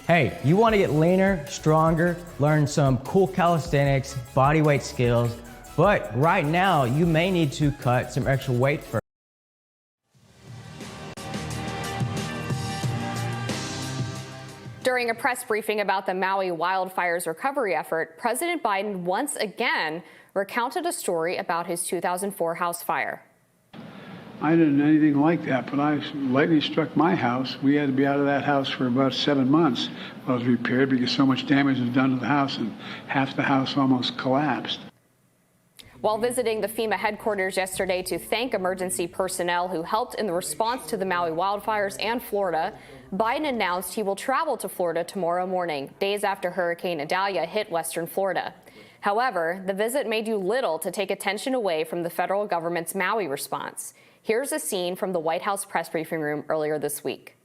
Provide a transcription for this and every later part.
Hey, you want to get leaner, stronger, learn some cool calisthenics, bodyweight skills, but right now you may need to cut some extra weight first. During a press briefing about the Maui wildfires recovery effort, President Biden once again recounted a story about his 2004 house fire. I didn't know anything like that, but lightning struck my house. We had to be out of that house for about 7 months while it was repaired because so much damage was done to the house and half the house almost collapsed. While visiting the FEMA headquarters yesterday to thank emergency personnel who helped in the response to the Maui wildfires and Florida, Biden announced he will travel to Florida tomorrow morning, days after Hurricane Idalia hit western Florida. However, the visit may do little to take attention away from the federal government's Maui response. Here's a scene from the White House press briefing room earlier this week.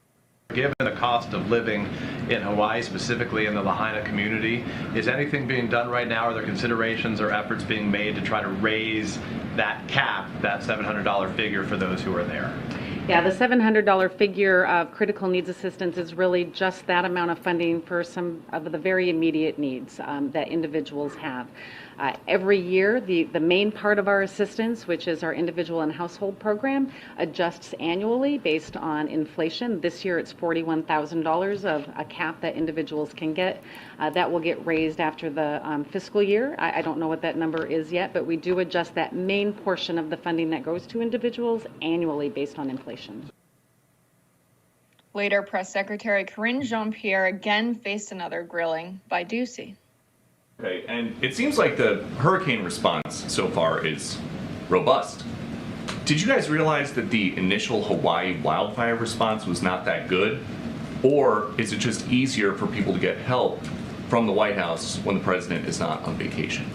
Given the cost of living in Hawaii, specifically in the Lahaina community, is anything being done right now? Are there considerations or efforts being made to try to raise that cap, that $700 figure for those who are there? Yeah, the $700 figure of critical needs assistance is really just that amount of funding for some of the very immediate needs that individuals have. Every year, the main part of our assistance, which is our individual and household program, adjusts annually based on inflation. This year, it's $41,000 of a cap that individuals can get. That will get raised after the fiscal year. I don't know what that number is yet, but we do adjust that main portion of the funding that goes to individuals annually based on inflation. Later, Press Secretary Karine Jean-Pierre again faced another grilling by Ducey. Okay, and it seems like the hurricane response so far is robust. Did you guys realize that the initial Hawaii wildfire response was not that good? Or is it just easier for people to get help from the White House when the president is not on vacation?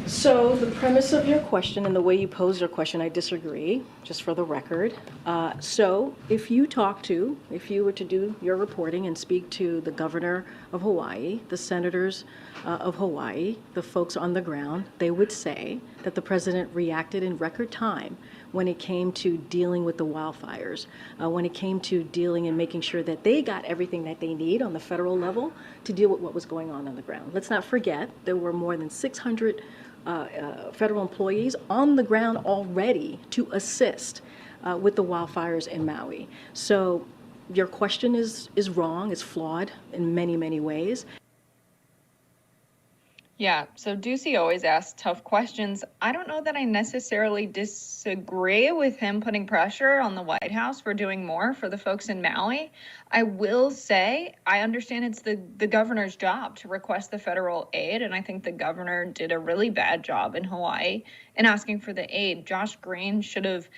So the premise of your question and the way you pose your question, I disagree, just for the record. So if you were to do your reporting and speak to the governor of Hawaii, the senators of Hawaii, the folks on the ground, they would say that the president reacted in record time when it came to dealing with the wildfires, when it came to dealing and making sure that they got everything that they need on the federal level to deal with what was going on the ground. Let's not forget there were more than 600 federal employees on the ground already to assist with the wildfires in Maui. So your question is wrong, it's flawed in many, many ways. Yeah, so Ducey always asks tough questions. I don't know that I necessarily disagree with him putting pressure on the White House for doing more for the folks in Maui. I will say I understand it's the governor's job to request the federal aid, and I think the governor did a really bad job in Hawaii in asking for the aid. Josh Green should have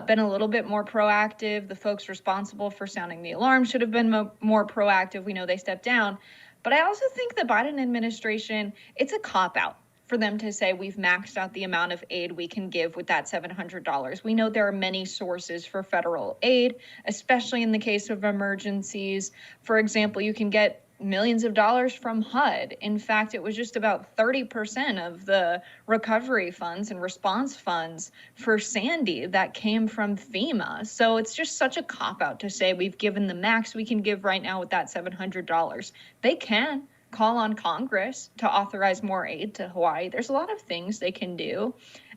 been a little bit more proactive. The folks responsible for sounding the alarm should have been more proactive. We know they stepped down. But I also think the Biden administration, it's a cop-out for them to say we've maxed out the amount of aid we can give with that $700. We know there are many sources for federal aid, especially in the case of emergencies. For example, you can get millions of dollars from HUD. In fact, it was just about 30% of the recovery funds and response funds for Sandy that came from FEMA. So it's just such a cop-out to say we've given the max we can give right now with that $700. They can call on Congress to authorize more aid to Hawaii. There's a lot of things they can do.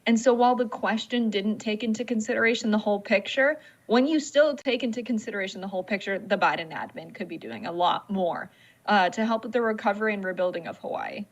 And so while the question didn't take into consideration the whole picture, when you still take into consideration the whole picture, the Biden admin could be doing a lot more to help with the recovery and rebuilding of Hawaii.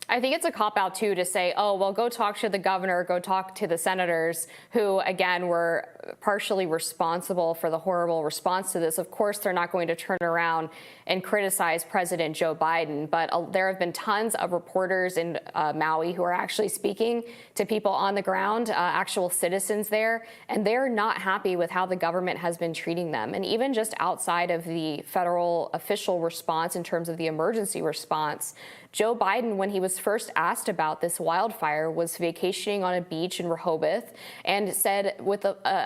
I think it's a cop-out, too, to say, oh, well, go talk to the governor, go talk to the senators who, again, were partially responsible for the horrible response to this. Of course, they're not going to turn around and criticize President Joe Biden, but there have been tons of reporters in Maui who are actually speaking to people on the ground, actual citizens there, and they're not happy with how the government has been treating them. And even just outside of the federal official response in terms of the emergency response, Joe Biden, when he was first asked about this wildfire, was vacationing on a beach in Rehoboth and said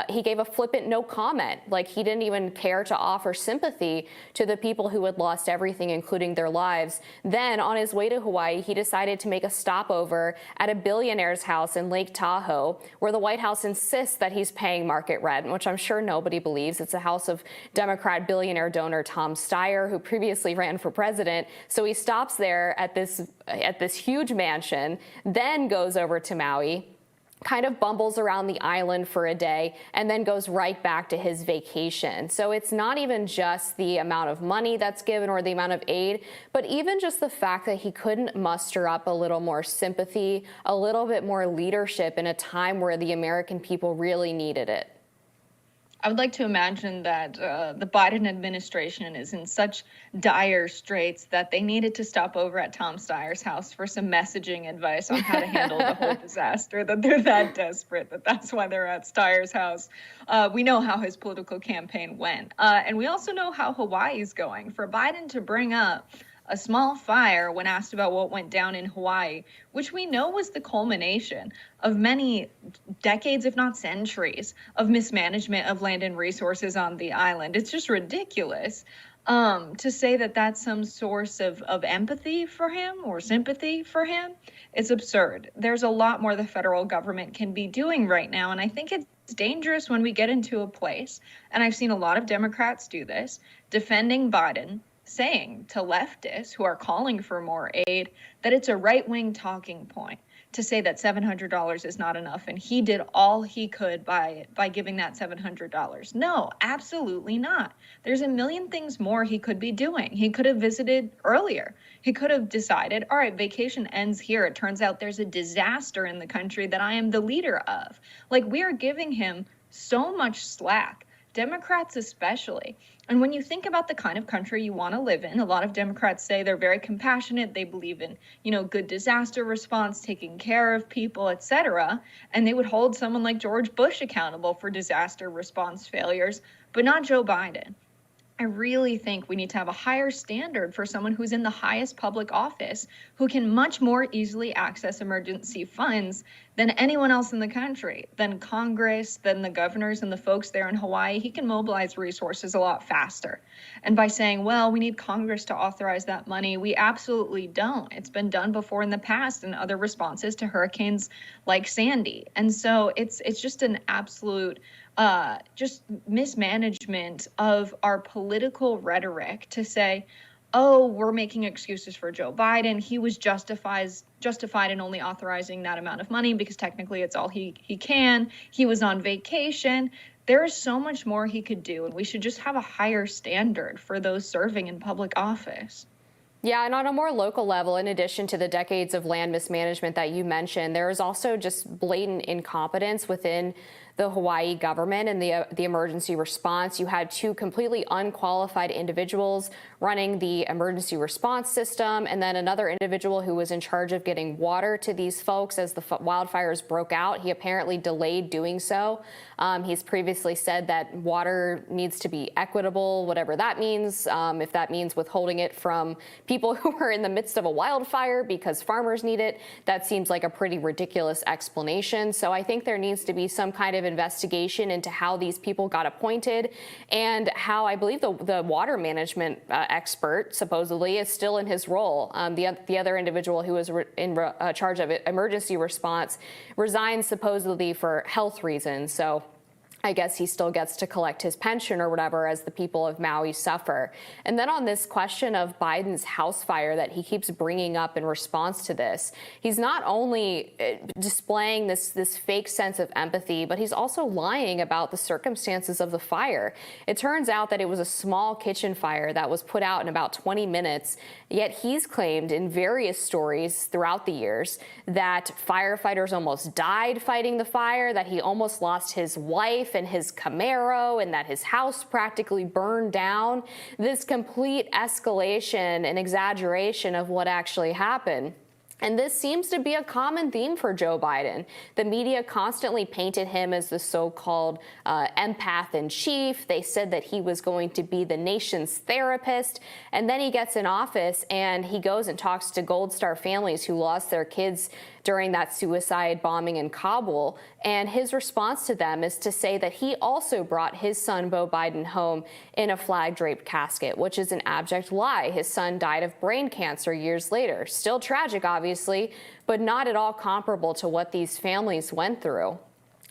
he gave a flippant no comment, like he didn't even care to offer sympathy to the people who had lost everything, including their lives. Then on his way to Hawaii, he decided to make a stopover at a billionaire's house in Lake Tahoe, where the White House insists that he's paying market rent, which I'm sure nobody believes. It's a house of Democrat billionaire donor Tom Steyer, who previously ran for president. So he stops there at this huge mansion, then goes over to Maui, kind of bumbles around the island for a day, and then goes right back to his vacation. So it's not even just the amount of money that's given or the amount of aid, but even just the fact that he couldn't muster up a little more sympathy, a little bit more leadership in a time where the American people really needed it. I would like to imagine that the Biden administration is in such dire straits that they needed to stop over at Tom Steyer's house for some messaging advice on how to handle the whole disaster, that they're that desperate, that's why they're at Steyer's house. We know how his political campaign went. And we also know how Hawaii's going. For Biden to bring up a small fire when asked about what went down in Hawaii, which we know was the culmination of many decades, if not centuries, of mismanagement of land and resources on the island. It's just ridiculous to say that that's some source of empathy for him or sympathy for him. It's absurd. There's a lot more the federal government can be doing right now, and I think it's dangerous when we get into a place, and I've seen a lot of Democrats do this, defending Biden, saying to leftists who are calling for more aid that it's a right-wing talking point to say that $700 is not enough, and he did all he could by giving that $700. No, absolutely not. There's a million things more he could be doing. He could have visited earlier. He could have decided, all right, vacation ends here. It turns out there's a disaster in the country that I am the leader of. Like, we are giving him so much slack, Democrats especially. And when you think about the kind of country you want to live in, a lot of Democrats say they're very compassionate. They believe in, good disaster response, taking care of people, etc. And they would hold someone like George Bush accountable for disaster response failures, but not Joe Biden. I really think we need to have a higher standard for someone who's in the highest public office, who can much more easily access emergency funds than anyone else in the country, than Congress, than the governors and the folks there in Hawaii. He can mobilize resources a lot faster. And by saying, well, we need Congress to authorize that money, we absolutely don't. It's been done before in the past in other responses to hurricanes like Sandy. And so it's just an absolute just mismanagement of our political rhetoric to say, oh, we're making excuses for Joe Biden. He was justified in only authorizing that amount of money because technically it's all he can. He was on vacation. There is so much more he could do, and we should just have a higher standard for those serving in public office. Yeah, and on a more local level, in addition to the decades of land mismanagement that you mentioned, there is also just blatant incompetence within the Hawaii government and the emergency response. You had two completely unqualified individuals running the emergency response system, and then another individual who was in charge of getting water to these folks as the wildfires broke out. He apparently delayed doing so. He's previously said that water needs to be equitable, whatever that means. If that means withholding it from people who are in the midst of a wildfire because farmers need it, that seems like a pretty ridiculous explanation. So I think there needs to be some kind of investigation into how these people got appointed, and how I believe the water management expert supposedly is still in his role. The other individual who was in charge of emergency response resigned supposedly for health reasons. So I guess he still gets to collect his pension or whatever as the people of Maui suffer. And then on this question of Biden's house fire that he keeps bringing up in response to this, he's not only displaying this fake sense of empathy, but he's also lying about the circumstances of the fire. It turns out that it was a small kitchen fire that was put out in about 20 minutes, yet he's claimed in various stories throughout the years that firefighters almost died fighting the fire, that he almost lost his wife and his Camaro, and that his house practically burned down. This complete escalation and exaggeration of what actually happened. And this seems to be a common theme for Joe Biden. The media constantly painted him as the so-called empath in chief. They said that he was going to be the nation's therapist. And then he gets in office and he goes and talks to Gold Star families who lost their kids during that suicide bombing in Kabul. And his response to them is to say that he also brought his son, Beau Biden, home in a flag-draped casket, which is an abject lie. His son died of brain cancer years later. Still tragic, obviously, but not at all comparable to what these families went through.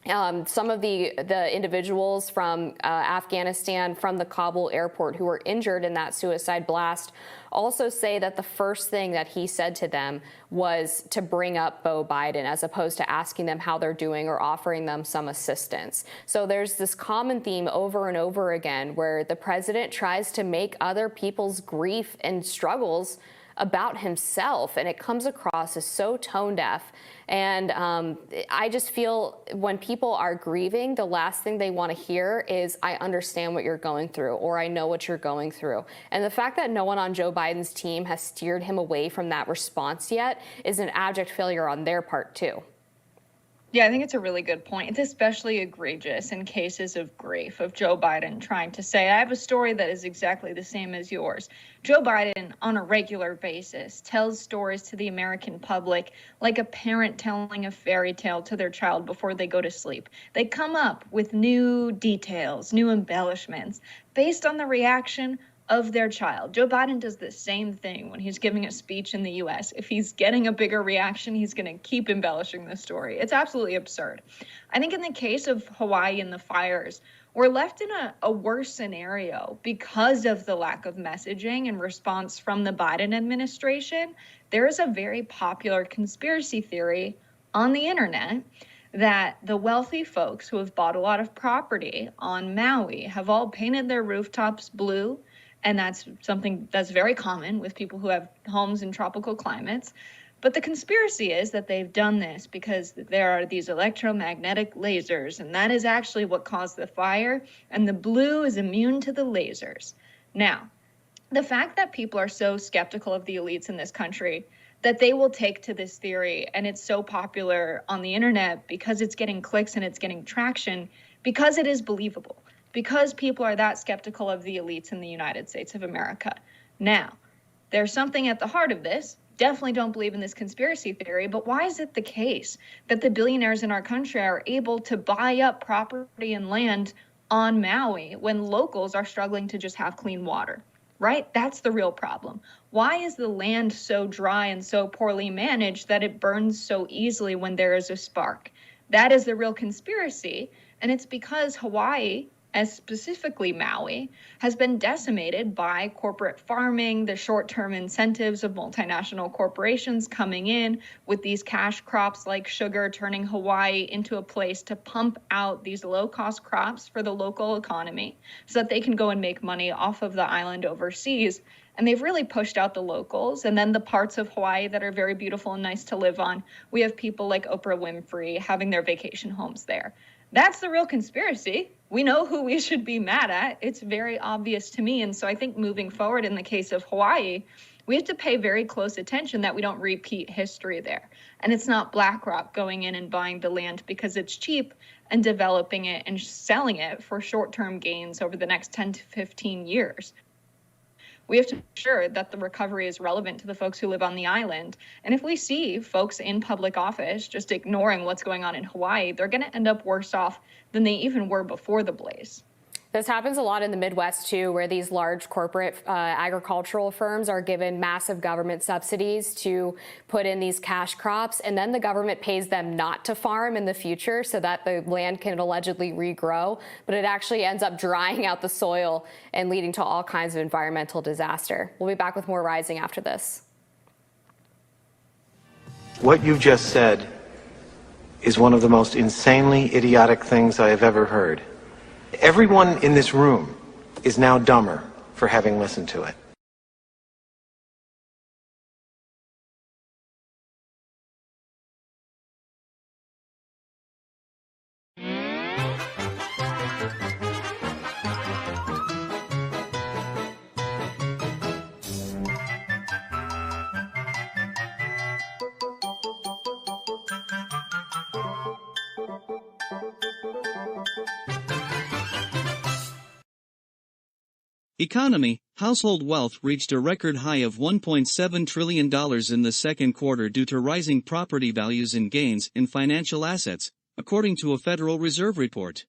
Some of the individuals from Afghanistan, from the Kabul airport, who were injured in that suicide blast, also say that the first thing that he said to them was to bring up Beau Biden, as opposed to asking them how they're doing or offering them some assistance. So there's this common theme over and over again where the president tries to make other people's grief and struggles about himself, and it comes across as so tone deaf. And I just feel when people are grieving, the last thing they want to hear is, I understand what you're going through, or I know what you're going through. And the fact that no one on Joe Biden's team has steered him away from that response yet is an abject failure on their part too. Yeah, I think it's a really good point. It's especially egregious in cases of grief, of Joe Biden trying to say, I have a story that is exactly the same as yours. Joe Biden, on a regular basis, tells stories to the American public like a parent telling a fairy tale to their child before they go to sleep. They come up with new details, new embellishments based on the reaction of their child. Joe Biden does the same thing when he's giving a speech in the U.S. If he's getting a bigger reaction, he's going to keep embellishing the story. It's absolutely absurd. I think in the case of Hawaii and the fires, we're left in a worse scenario because of the lack of messaging and response from the Biden administration. There is a very popular conspiracy theory on the internet that the wealthy folks who have bought a lot of property on Maui have all painted their rooftops blue. And that's something that's very common with people who have homes in tropical climates. But the conspiracy is that they've done this because there are these electromagnetic lasers, and that is actually what caused the fire, and the blue is immune to the lasers. Now, the fact that people are so skeptical of the elites in this country that they will take to this theory, and it's so popular on the internet because it's getting clicks and it's getting traction, because it is believable. Because people are that skeptical of the elites in the United States of America. Now, there's something at the heart of this. Definitely don't believe in this conspiracy theory, but why is it the case that the billionaires in our country are able to buy up property and land on Maui when locals are struggling to just have clean water, right? That's the real problem. Why is the land so dry and so poorly managed that it burns so easily when there is a spark? That is the real conspiracy, and it's because Hawaii, as specifically Maui, has been decimated by corporate farming, the short-term incentives of multinational corporations coming in with these cash crops like sugar, turning Hawaii into a place to pump out these low-cost crops for the local economy so that they can go and make money off of the island overseas. And they've really pushed out the locals. And then the parts of Hawaii that are very beautiful and nice to live on, we have people like Oprah Winfrey having their vacation homes there. That's the real conspiracy. We know who we should be mad at. It's very obvious to me. And so I think moving forward in the case of Hawaii, we have to pay very close attention that we don't repeat history there. And it's not BlackRock going in and buying the land because it's cheap and developing it and selling it for short-term gains over the next 10 to 15 years. We have to make sure that the recovery is relevant to the folks who live on the island. And if we see folks in public office just ignoring what's going on in Hawaii, they're going to end up worse off than they even were before the blaze. This happens a lot in the Midwest, too, where these large corporate agricultural firms are given massive government subsidies to put in these cash crops, and then the government pays them not to farm in the future so that the land can allegedly regrow, but it actually ends up drying out the soil and leading to all kinds of environmental disaster. We'll be back with more Rising after this. What you just said is one of the most insanely idiotic things I have ever heard. Everyone in this room is now dumber for having listened to it. Economy. Household wealth reached a record high of $1.7 trillion in the second quarter due to rising property values and gains in financial assets, according to a Federal Reserve report.